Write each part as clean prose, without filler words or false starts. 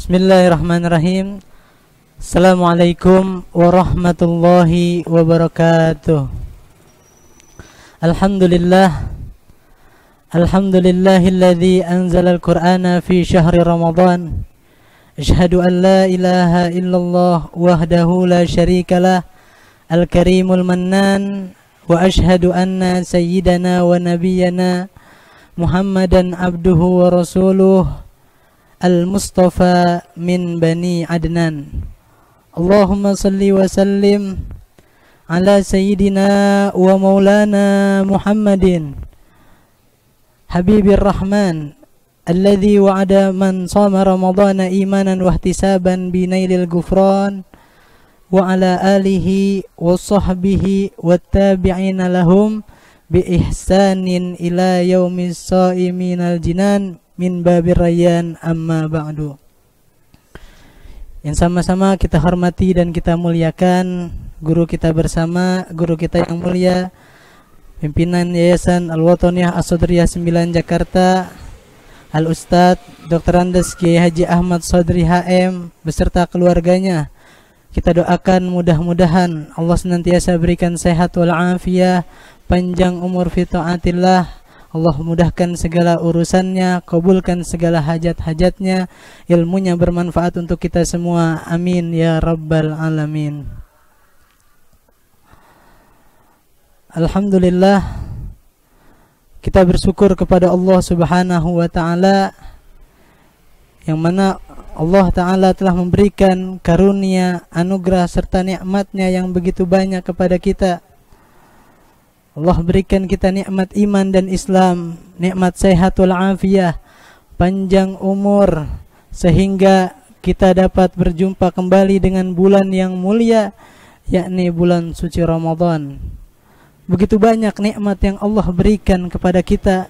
Bismillahirrahmanirrahim. Assalamualaikum warahmatullahi wabarakatuh. Alhamdulillah. Alhamdulillahilladzi anzala al-Qur'ana fi syahri Ramadan. Asyhadu an la ilaha illallah wahdahu la syarikalah al-karimul mannan wa asyhadu anna sayyidana wa nabiyyana Muhammadan abduhu wa rasuluh al-Mustafa min Bani Adnan. Allahumma salli wa sallim ala sayyidina wa maulana Muhammadin Habibir Rahman alladhi wa'ada man sama Ramadana imanan wa ihtisaban binailil gufran wa ala alihi wa sahbihi wa tabi'ina lahum bi ihsanin ila yaumis shaiminal jinan min babir rayyan, amma ba'du. Yang sama-sama kita hormati dan kita muliakan guru kita bersama, guru kita yang mulia, pimpinan Yayasan Al-Wataniyah As-Sodriyah 9 Jakarta, Al-Ustadz Dr. Andes Kiai Haji Ahmad Sodri HM beserta keluarganya. Kita doakan mudah-mudahan Allah senantiasa berikan sehat wal afiyah, panjang umur fi taatillah. Allah mudahkan segala urusannya, kabulkan segala hajat-hajatnya, ilmunya bermanfaat untuk kita semua. Amin ya rabbal alamin. Alhamdulillah, kita bersyukur kepada Allah Subhanahu wa ta'ala, yang mana Allah ta'ala telah memberikan karunia, anugerah serta nikmatnya yang begitu banyak kepada kita. Allah berikan kita nikmat iman dan Islam, nikmat sehat wal afiyah, panjang umur, sehingga kita dapat berjumpa kembali dengan bulan yang mulia, yakni bulan suci Ramadan. Begitu banyak nikmat yang Allah berikan kepada kita,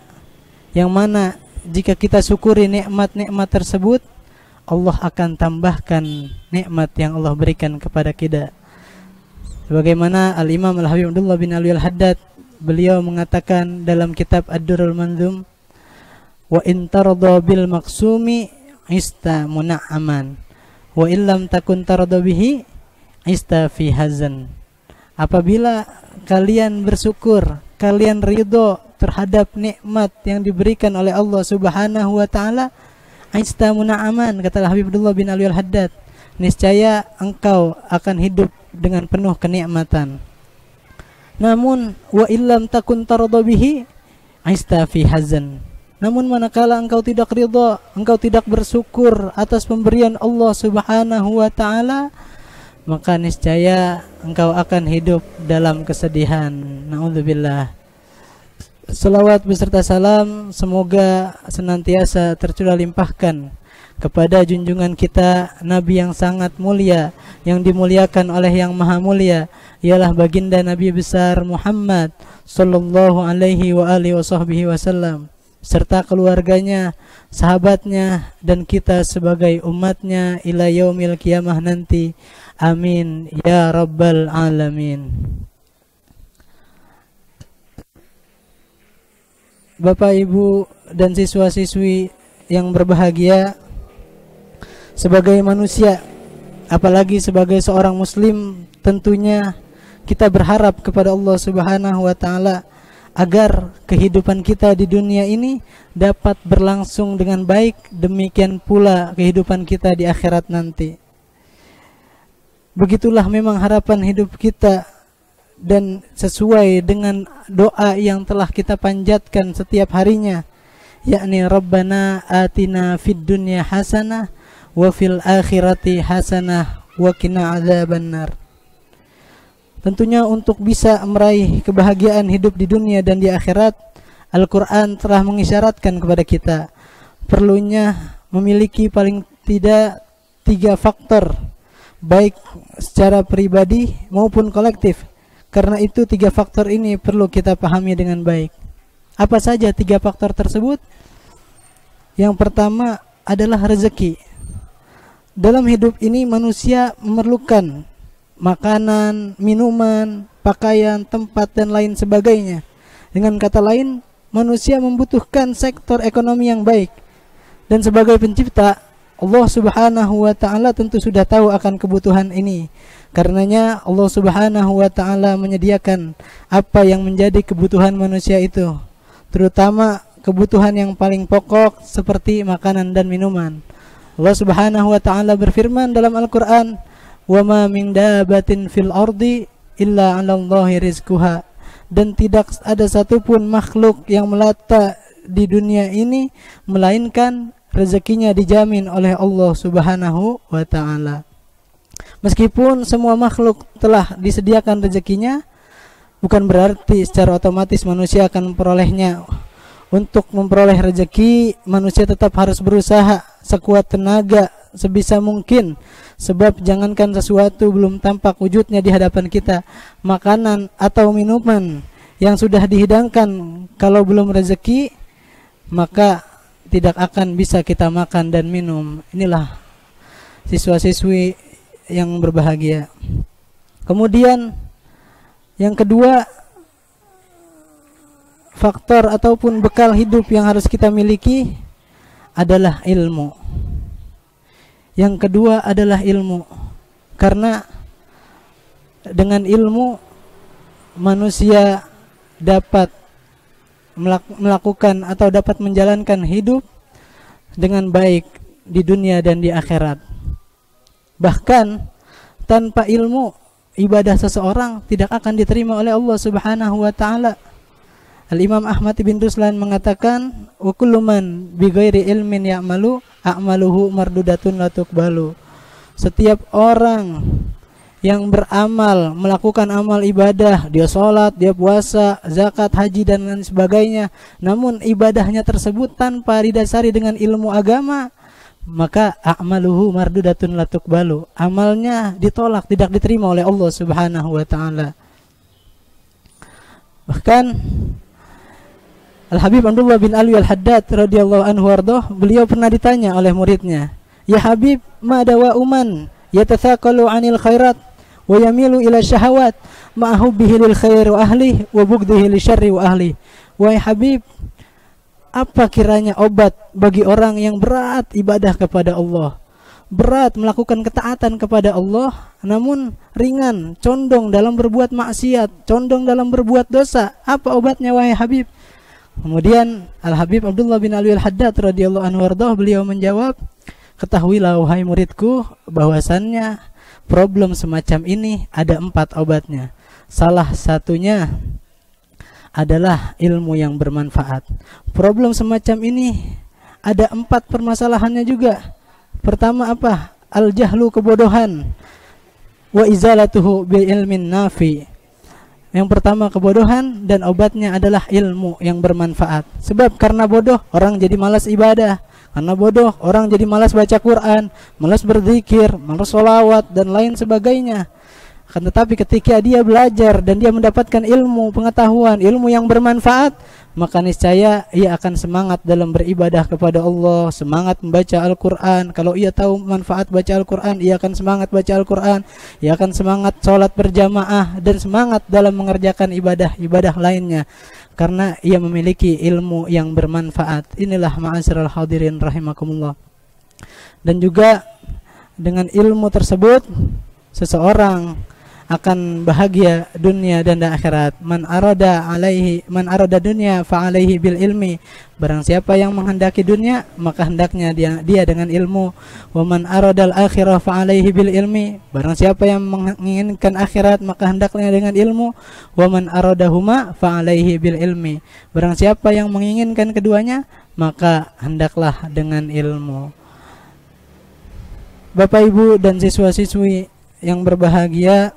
yang mana jika kita syukuri nikmat-nikmat tersebut, Allah akan tambahkan nikmat yang Allah berikan kepada kita. Sebagaimana Al-Imam Al-Habib Abdullah bin Alwi Al-Haddad, beliau mengatakan dalam kitab Ad-Durrul Manzum, wa in tarda bil maqsumi ista muna'aman wa illam takun tarda bihi ista fi hazan. Apabila kalian bersyukur, kalian ridho terhadap nikmat yang diberikan oleh Allah Subhanahu wa ta'ala, ista muna'aman, kata Habib Abdullah bin Alwi Al-Haddad, niscaya engkau akan hidup dengan penuh kenikmatan. Namun wa illam takun tarda bihi ista fi hazan. Namun manakala engkau tidak ridha, engkau tidak bersyukur atas pemberian Allah Subhanahu wa ta'ala, maka niscaya engkau akan hidup dalam kesedihan. Na'udzubillah. Salawat beserta salam semoga senantiasa tercurah limpahkan kepada junjungan kita, Nabi yang sangat mulia, yang dimuliakan oleh yang maha mulia, ialah baginda Nabi besar Muhammad sallallahu alaihi wa alihi wasallam, serta keluarganya, sahabatnya, dan kita sebagai umatnya ila yaumil qiyamah nanti. Amin ya rabbal alamin. Bapak, Ibu, dan siswa-siswi yang berbahagia, sebagai manusia, apalagi sebagai seorang muslim, tentunya kita berharap kepada Allah Subhanahu wa ta'ala agar kehidupan kita di dunia ini dapat berlangsung dengan baik, demikian pula kehidupan kita di akhirat nanti. Begitulah memang harapan hidup kita, dan sesuai dengan doa yang telah kita panjatkan setiap harinya, yakni Rabbana atina fid dunya hasanah wa fil akhirati hasanah wa qina adzabannar. Tentunya untuk bisa meraih kebahagiaan hidup di dunia dan di akhirat, Al-Quran telah mengisyaratkan kepada kita perlunya memiliki paling tidak 3 faktor, baik secara pribadi maupun kolektif. Karena itu 3 faktor ini perlu kita pahami dengan baik. Apa saja 3 faktor tersebut? Yang pertama adalah rezeki. Dalam hidup ini manusia memerlukan makanan, minuman, pakaian, tempat, dan lain sebagainya. Dengan kata lain, manusia membutuhkan sektor ekonomi yang baik. Dan sebagai pencipta, Allah Subhanahu wa ta'ala tentu sudah tahu akan kebutuhan ini. Karenanya Allah Subhanahu wa ta'ala menyediakan apa yang menjadi kebutuhan manusia itu, terutama kebutuhan yang paling pokok seperti makanan dan minuman. Allah Subhanahu wa ta'ala berfirman dalam Al-Qur'an, "Wa ma min dabatin fil ardi illa 'alallahi rizquha." Dan tidak ada satupun makhluk yang melata di dunia ini melainkan rezekinya dijamin oleh Allah Subhanahu wa ta'ala. Meskipun semua makhluk telah disediakan rezekinya, bukan berarti secara otomatis manusia akan memperolehnya. Untuk memperoleh rezeki, manusia tetap harus berusaha sekuat tenaga sebisa mungkin. Sebab jangankan sesuatu belum tampak wujudnya di hadapan kita, makanan atau minuman yang sudah dihidangkan, kalau belum rezeki, maka tidak akan bisa kita makan dan minum. Inilah siswa-siswi yang berbahagia. Kemudian yang kedua, faktor ataupun bekal hidup yang harus kita miliki adalah ilmu. Yang kedua adalah ilmu. Karena dengan ilmu manusia dapat melakukan atau dapat menjalankan hidup dengan baik di dunia dan di akhirat. Bahkan tanpa ilmu, ibadah seseorang tidak akan diterima oleh Allah Subhanahu wa ta'ala. Al-Imam Ahmad bin Ruslan mengatakan, "Wa kullu man bighairi ilmin ya'malu a'maluhu mardudatun la tuqbalu." Setiap orang yang beramal, melakukan amal ibadah, dia sholat, dia puasa, zakat, haji dan lain sebagainya, namun ibadahnya tersebut tanpa didasari dengan ilmu agama, maka a'maluhu mardudatun la tuqbalu. Amalnya ditolak, tidak diterima oleh Allah Subhanahu wa ta'ala. Bahkan Al-Habib Abdullah bin Alwi Al-Haddad radhiyallahu anhu warḍah, beliau pernah ditanya oleh muridnya, "Ya Habib, ma dawa uman yatathaqalu 'anil khairat wa yamilu ila syahawat ma hubbihi lil khair wa ahli wa bughdhihi li syarri wa ahli." Wahai Habib, apa kiranya obat bagi orang yang berat ibadah kepada Allah, berat melakukan ketaatan kepada Allah, namun ringan, condong dalam berbuat maksiat, condong dalam berbuat dosa? Apa obatnya wahai Habib? Kemudian Al-Habib Abdullah bin Alwi Al-Haddad radhiyallahu anhu warḍah, beliau menjawab, "Ketahuilah wahai muridku, bahwasannya problem semacam ini ada 4 obatnya. Salah satunya adalah ilmu yang bermanfaat." Problem semacam ini ada 4 permasalahannya juga. Pertama apa? Al-jahlu, kebodohan. Wa izalatuhu bi ilmin nafi. Yang pertama kebodohan, dan obatnya adalah ilmu yang bermanfaat. Sebab karena bodoh orang jadi malas ibadah, karena bodoh orang jadi malas baca Quran, malas berzikir, malas sholawat dan lain sebagainya. Akan tetapi ketika dia belajar dan dia mendapatkan ilmu, pengetahuan, ilmu yang bermanfaat, maka niscaya ia akan semangat dalam beribadah kepada Allah, semangat membaca Al-Quran. Kalau ia tahu manfaat baca Al-Quran, ia akan semangat baca Al-Quran, ia akan semangat sholat berjamaah, dan semangat dalam mengerjakan ibadah-ibadah lainnya, karena ia memiliki ilmu yang bermanfaat. Inilah ma'asyiral hadirin rahimakumullah. Dan juga dengan ilmu tersebut seseorang akan bahagia dunia dan akhirat. Man arada dunia fa alaihi bil ilmi. Barang siapa yang menghendaki dunia, maka hendaknya dia dengan ilmu. Wa man aradal akhirah fa alaihi bil ilmi. Barang siapa yang menginginkan akhirat, maka hendaknya dengan ilmu. Wa man aradahuma fa alaihi bil ilmi. Barang siapa yang menginginkan keduanya, maka hendaklah dengan ilmu. Bapak Ibu dan siswa-siswi yang berbahagia,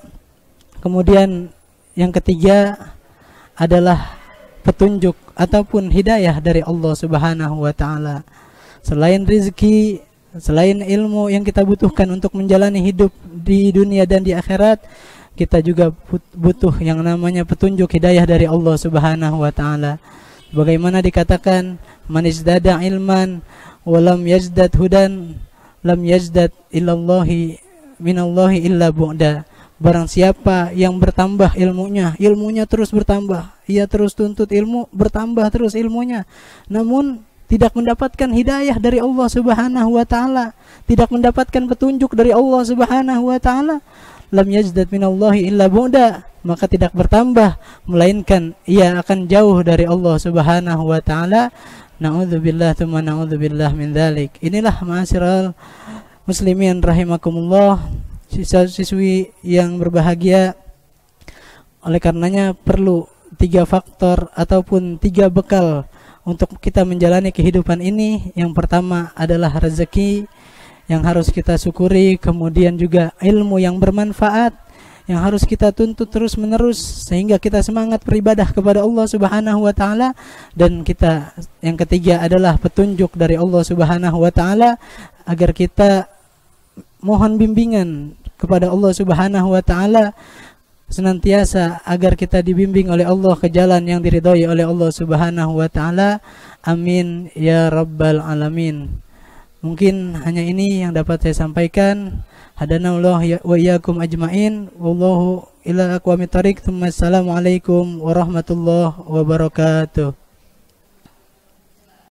kemudian yang ketiga adalah petunjuk ataupun hidayah dari Allah Subhanahu wa ta'ala. Selain rezeki, selain ilmu yang kita butuhkan untuk menjalani hidup di dunia dan di akhirat, kita juga butuh yang namanya petunjuk hidayah dari Allah Subhanahu wa ta'ala. Bagaimana dikatakan, man izdada ilman walam yazdad hudan lam yazdad ilallahi minallahi illa bu'da. Barang siapa yang bertambah ilmunya terus bertambah, ia terus tuntut ilmu, bertambah terus ilmunya, namun tidak mendapatkan hidayah dari Allah Subhanahu wa taala, tidak mendapatkan petunjuk dari Allah Subhanahu wa taala, lam yazdad minallahi illa bu'da, maka tidak bertambah melainkan ia akan jauh dari Allah Subhanahu wa taala. Na'udzubillah tsumma na'udzubillah min dzalik. Inilah ma'asyiral muslimin rahimakumullah, siswa-siswi yang berbahagia. Oleh karenanya perlu 3 faktor ataupun 3 bekal untuk kita menjalani kehidupan ini. Yang pertama adalah rezeki yang harus kita syukuri, kemudian juga ilmu yang bermanfaat yang harus kita tuntut terus menerus sehingga kita semangat beribadah kepada Allah Subhanahu wa taala, dan kita yang ketiga adalah petunjuk dari Allah Subhanahu wa taala agar kita mohon bimbingan kepada Allah Subhanahu wa taala senantiasa agar kita dibimbing oleh Allah ke jalan yang diridhai oleh Allah Subhanahu wa taala. Amin ya rabbal alamin. Mungkin hanya ini yang dapat saya sampaikan. Hadanallahu wa iyyakum ajmain. Wallahu ila aqwamit thariq. Assalamualaikum warahmatullahi wabarakatuh.